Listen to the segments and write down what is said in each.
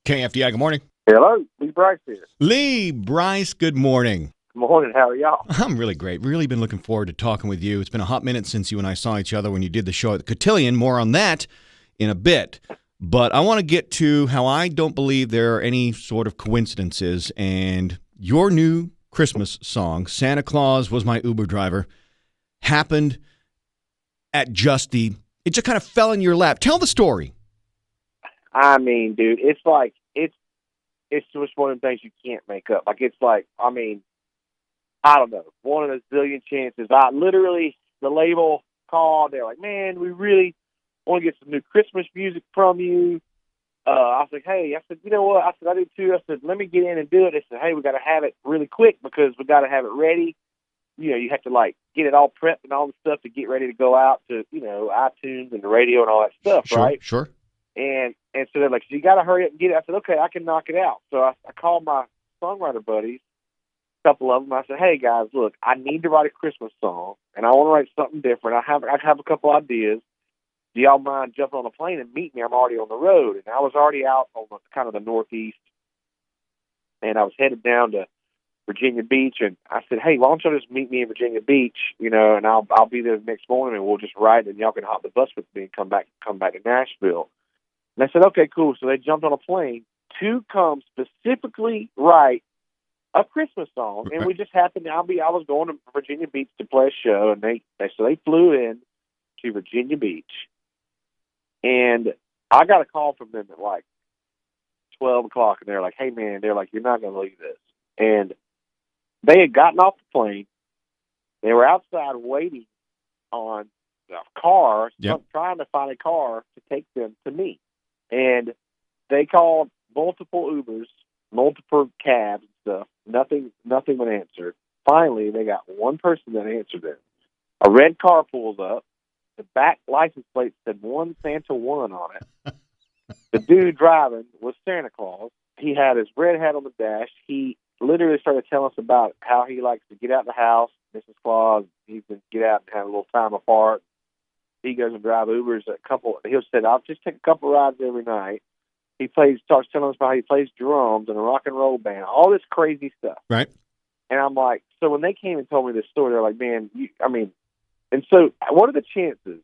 KFDI, good morning. Hello, Lee Brice here. Lee Brice, good morning. Good morning. How are y'all? I'm really great. Really been looking forward to talking with you. It's been a hot minute since you and I saw each other when you did the show at the Cotillion. More on that in a bit. But I want to get to how I don't believe there are any sort of coincidences. And your new Christmas song, Santa Claus Was My Uber Driver, happened at it just kind of fell in your lap. Tell the story. I mean, dude, it's just one of the things you can't make up. I don't know, one of those zillion chances. The label called. They're like, man, we really want to get some new Christmas music from you. I was like, hey, I said, you know what? I said, I do too. I said, let me get in and do it. They said, hey, we got to have it really quick because we got to have it ready. You know, you have to get it all prepped and all the stuff to get ready to go out to, iTunes and the radio and all that stuff, right? Sure. And so they're like, so you got to hurry up and get it. I said, okay, I can knock it out. So I called my songwriter buddies, a couple of them. I said, hey, guys, look, I need to write a Christmas song, and I want to write something different. I have a couple ideas. Do y'all mind jumping on a plane and meet me? I'm already on the road. And I was already out on the Northeast, and I was headed down to Virginia Beach. And I said, hey, why don't y'all just meet me in Virginia Beach, and I'll be there the next morning, and we'll just ride, and y'all can hop the bus with me and come back to Nashville. And I said, okay, cool. So they jumped on a plane to come specifically write a Christmas song. And we just happened I was going to Virginia Beach to play a show, and so they flew in to Virginia Beach. And I got a call from them at 12 o'clock, and they're like, hey, man, you're not going to believe this. And they had gotten off the plane. They were outside waiting on a car, trying to find a car to take them to me. And they called multiple Ubers, multiple cabs and stuff. Nothing would answer. Finally, they got one person that answered them. A red car pulls up. The back license plate said 1 Santa 1 on it. The dude driving was Santa Claus. He had his red hat on the dash. He literally started telling us about how he likes to get out of the house. Mrs. Claus, he can get out and have a little time apart. He goes and drive Ubers he'll say, I'll just take a couple rides every night. He starts telling us about how he plays drums in a rock and roll band, all this crazy stuff. Right. And I'm like, so when they came and told me this story, they're like, man, and so what are the chances?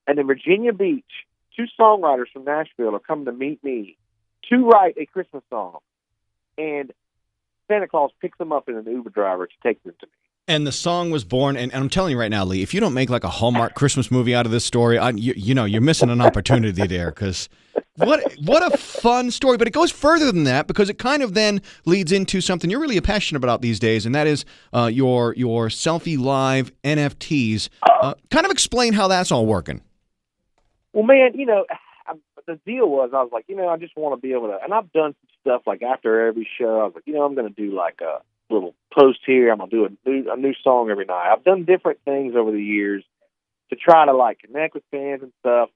And in Virginia Beach, 2 songwriters from Nashville are coming to meet me to write a Christmas song. And Santa Claus picks them up in an Uber driver to take them to me. And the song was born, and I'm telling you right now, Lee, if you don't make a Hallmark Christmas movie out of this story, you're missing an opportunity there, because what a fun story. But it goes further than that, because it kind of then leads into something you're really passionate about these days, and that is your selfie.live NFTs. Kind of explain how that's all working. Well, man, the deal was, I was like, I just want to be able to, and I've done some stuff after every show. I was like, I'm going to do a little post here. I'm going to do a new song every night. I've done different things over the years to try to connect with fans and stuff.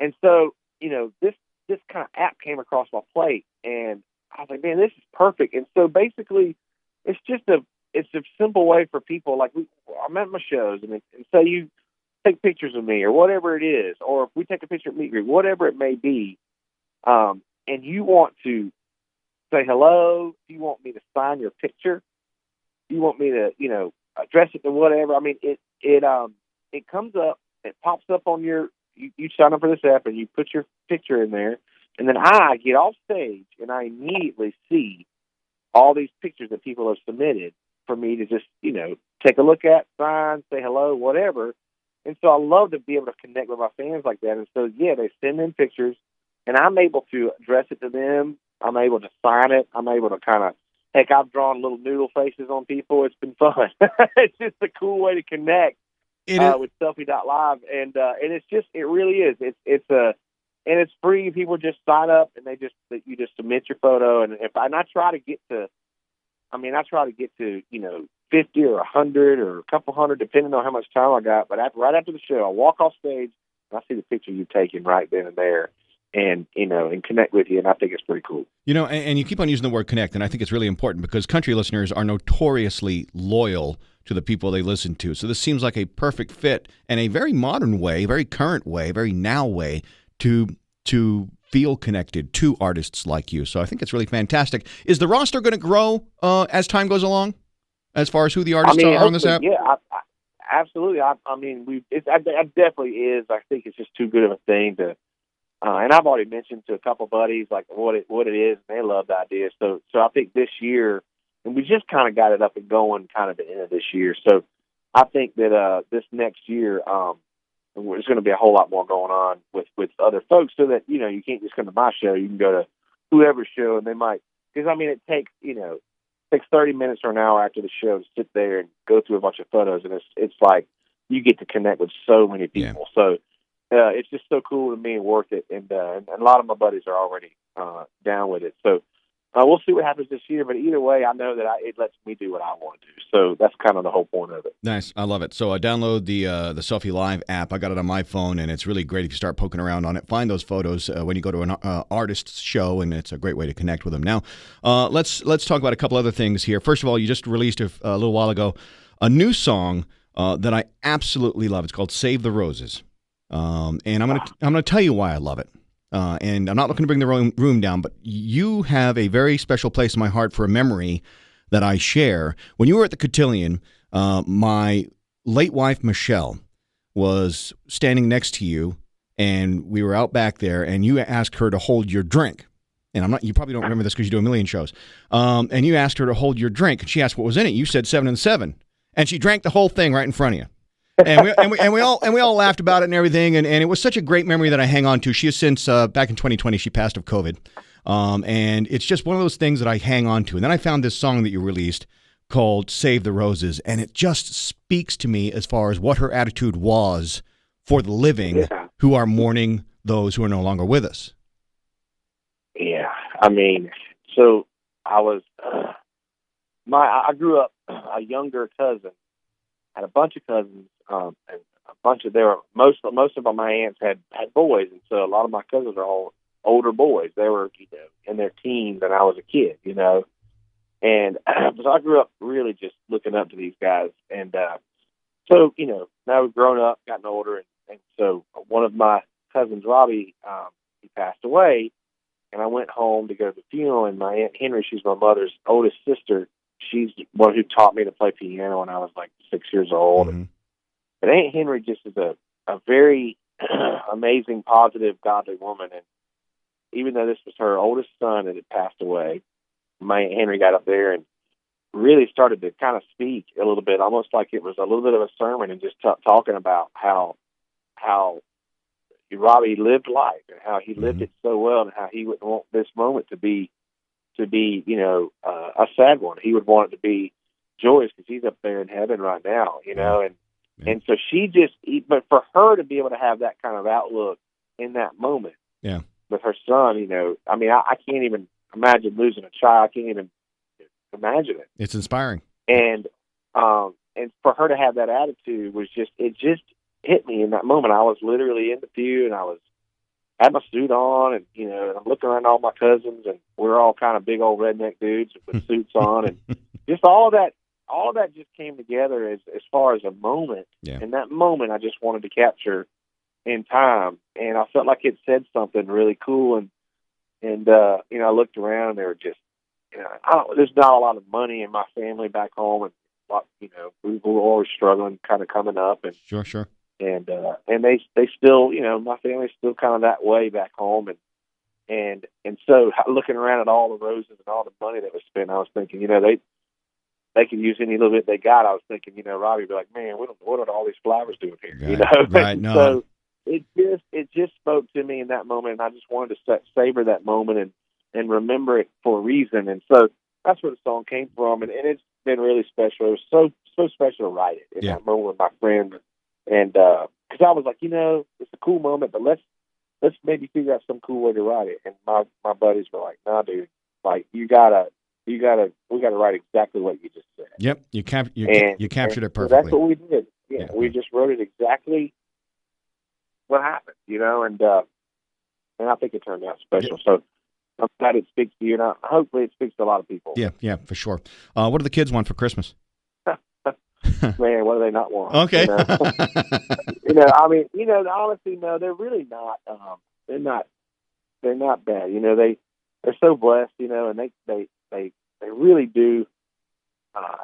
And so, this kind of app came across my plate, and I was like, man, this is perfect. And so basically it's a simple way for people. I'm at my shows, and say you take pictures of me or whatever it is, or if we take a picture of me, whatever it may be, and you want to say hello, you want me to sign your picture, you want me to, address it to whatever. I mean, it comes up, it pops up on you sign up for this app and you put your picture in there, and then I get off stage and I immediately see all these pictures that people have submitted for me to just, take a look at, sign, say hello, whatever. And so I love to be able to connect with my fans like that. And so, they send in pictures, and I'm able to address it to them. I'm able to sign it. I'm able to heck, I've drawn little noodle faces on people. It's been fun. It's just a cool way to connect with selfie.live. And it really is. And it's free. People just sign up, and you just submit your photo. And I try to get to 50 or 100 or a couple hundred, depending on how much time I got. But right after the show, I walk off stage and I see the picture you've taken right then and there, and connect with you. And I think it's pretty cool. And you keep on using the word connect, and I think it's really important because country listeners are notoriously loyal to the people they listen to. So this seems like a perfect fit and a very modern way, very current way, very now way to feel connected to artists like you. So I think it's really fantastic. Is the roster going to grow as time goes along, as far as who the artists are on this app? Yeah, absolutely. I mean, it definitely is. I think it's just too good of a thing to. And I've already mentioned to a couple buddies like what it is, and they love the idea. So I think this year, and we just kind of got it up and going, kind of at the end of this year. So I think that this next year, there's going to be a whole lot more going on with other folks, so that you can't just come to my show. You can go to whoever's show, and they might, because I mean it takes 30 minutes or an hour after the show to sit there and go through a bunch of photos, and it's like you get to connect with so many people. Yeah. So it's just so cool to me and worth it, and a lot of my buddies are already down with it. So we'll see what happens this year, but either way, I know that it lets me do what I want to do. So that's kind of the whole point of it. Nice. I love it. So I download the selfie.live app. I got it on my phone, and it's really great if you start poking around on it. Find those photos when you go to an artist's show, and it's a great way to connect with them. Now, let's talk about a couple other things here. First of all, you just released a little while ago a new song that I absolutely love. It's called "Save the Roses," and I'm gonna tell you why I love it. And I'm not looking to bring the room down, but you have a very special place in my heart for a memory that I share. When you were at the Cotillion, my late wife, Michelle, was standing next to you, and we were out back there, and you asked her to hold your drink. And you probably don't remember this because you do a million shows. And you asked her to hold your drink, and she asked what was in it. You said 7 and 7. And she drank the whole thing right in front of you. And we all laughed about it and everything, and it was such a great memory that I hang on to. She has since back in 2020 she passed of COVID, and it's just one of those things that I hang on to. And then I found this song that you released called "Save the Roses," and it just speaks to me as far as what her attitude was for the living who are mourning those who are no longer with us. Yeah, I mean, so I was I grew up a younger cousin. Had a bunch of cousins, and a bunch of most of my aunts had boys, and so a lot of my cousins are all older boys. They were in their teens, and I was a kid, and so I grew up really just looking up to these guys, and so now we've grown up, gotten older, and so one of my cousins, Robbie, he passed away, and I went home to go to the funeral, and my Aunt Henry, she's my mother's oldest sister. She's the one who taught me to play piano when I was like 6 years old. Mm-hmm. But Aunt Henry just is a very amazing, positive, godly woman. And even though this was her oldest son that had passed away, my Aunt Henry got up there and really started to kind of speak a little bit, almost like it was a little bit of a sermon, and just talking about how Robbie lived life and how he lived it so well, and how he wouldn't want this moment to be a sad one. He would want it to be joyous because he's up there in heaven right now, and so but for her to be able to have that kind of outlook in that moment, with her son, I mean, I can't even imagine losing a child. I can't even imagine it. It's inspiring. And for her to have that attitude was it just hit me in that moment. I was literally in the pew, and I had my suit on, and and I'm looking around all my cousins, and we're all kind of big old redneck dudes with suits on, and just all of that just came together as far as a moment. Yeah. And that moment I just wanted to capture in time, and I felt like it said something really cool, and I looked around, and there were just there's not a lot of money in my family back home, and we were always struggling, kind of coming up, and sure. And they still, my family's still kind of that way back home, and so looking around at all the roses and all the money that was spent, I was thinking, they could use any little bit they got. I was thinking, Robbie would be like, man, what are all these flowers doing here? Right. No. So it just spoke to me in that moment, and I just wanted to savor that moment and remember it for a reason. And so that's where the song came from, and it's been really special. It was so special to write it in that moment with my friend. And because I was like, it's a cool moment, but let's maybe figure out some cool way to write it. And my buddies were like, "Nah, dude, like we gotta write exactly what you just said." Yep, you captured it perfectly. So that's what we did. Yeah, we just wrote it exactly what happened, and I think it turned out special. Yep. So I'm glad it speaks to you, and hopefully it speaks to a lot of people. Yeah, for sure. What do the kids want for Christmas? Man, what do they not want? Okay. I mean, honestly, no, they're really not. They're not they're not bad. You know, they're so blessed. You know, and they really do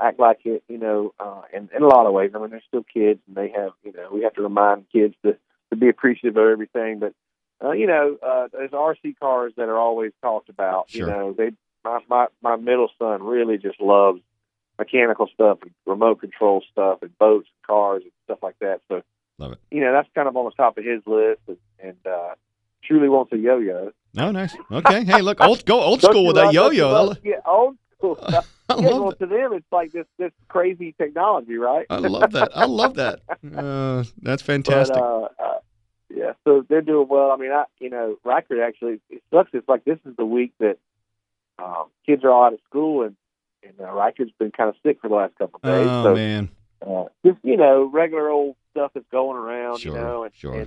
act like it. You know, in a lot of ways. I mean, they're still kids, and they have. You know, we have to remind kids to be appreciative of everything. But you know, there's RC cars that are always talked about. Sure. You know, my middle son really just loves mechanical stuff and remote control stuff and boats and cars and stuff like that. So, Love it. you know, that's kind of on the top of his list, and truly wants a yo-yo. Oh, nice. Okay. Hey, look, old school with that yo-yo. Yeah, old school. I Yeah, love well, that. to them, it's like this crazy technology, right? I love that. I love that. That's fantastic. But, yeah, so they're doing well. I mean, you know, Riker actually, it sucks. It's like this is the week that kids are all out of school, and Riker's been kind of sick for the last couple of days. Oh, so, man. Just, you know, regular old stuff that's going around, Sure, you know, sure.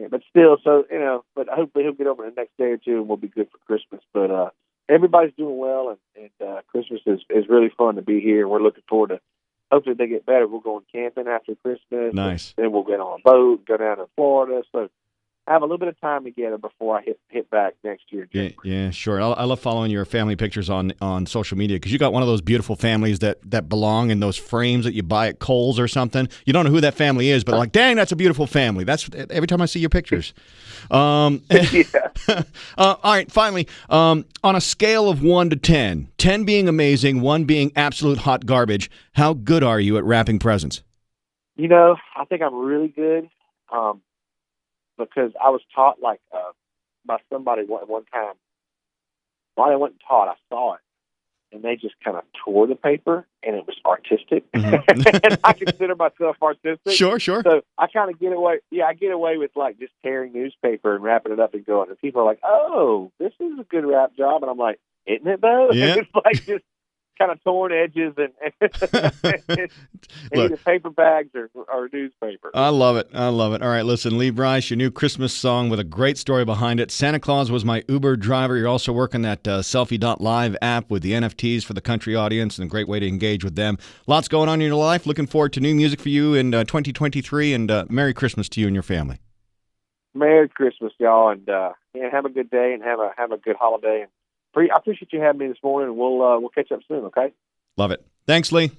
but still, so, you know, but hopefully he'll get over the next day or two and we'll be good for Christmas. But everybody's doing well, and Christmas is really fun to be here. We're looking forward to, hopefully they get better. We're going camping after Christmas. Nice. Then we'll get on a boat, go down to Florida. So I have a little bit of time together before I hit back next year. Yeah, sure. I love following your family pictures on social media because you got one of those beautiful families that belong in those frames that you buy at Kohl's or something. You don't know who that family is, but like, dang, that's a beautiful family. That's every time I see your pictures. Yeah. All right, finally, on a scale of 1 to 10, 10 being amazing, 1 being absolute hot garbage, how good are you at wrapping presents? You know, I think I'm really good. Because I was taught by somebody one time. While I wasn't taught, I saw it, and they just kind of tore the paper, and it was artistic. Mm-hmm. And I consider myself artistic. Sure. So I kind of get away. Yeah, I get away with like just tearing newspaper and wrapping it up and going. And people are like, "Oh, this is a good wrap job," and I'm like, "Isn't it though?" Yeah. And it's like just kind of torn edges and Look, either paper bags or newspaper. I love it. All right, listen, Lee Brice, your new Christmas song with a great story behind it. Santa Claus was my Uber driver. You're also working that selfie.live app with the NFTs for the country audience, and a great way to engage with them. Lots going on in your life. Looking forward to new music for you in 2023, and Merry Christmas to you and your family. Merry Christmas, y'all, and have a good day and have a good holiday. And I appreciate you having me this morning, and we'll catch up soon. Okay. Love it. Thanks, Lee.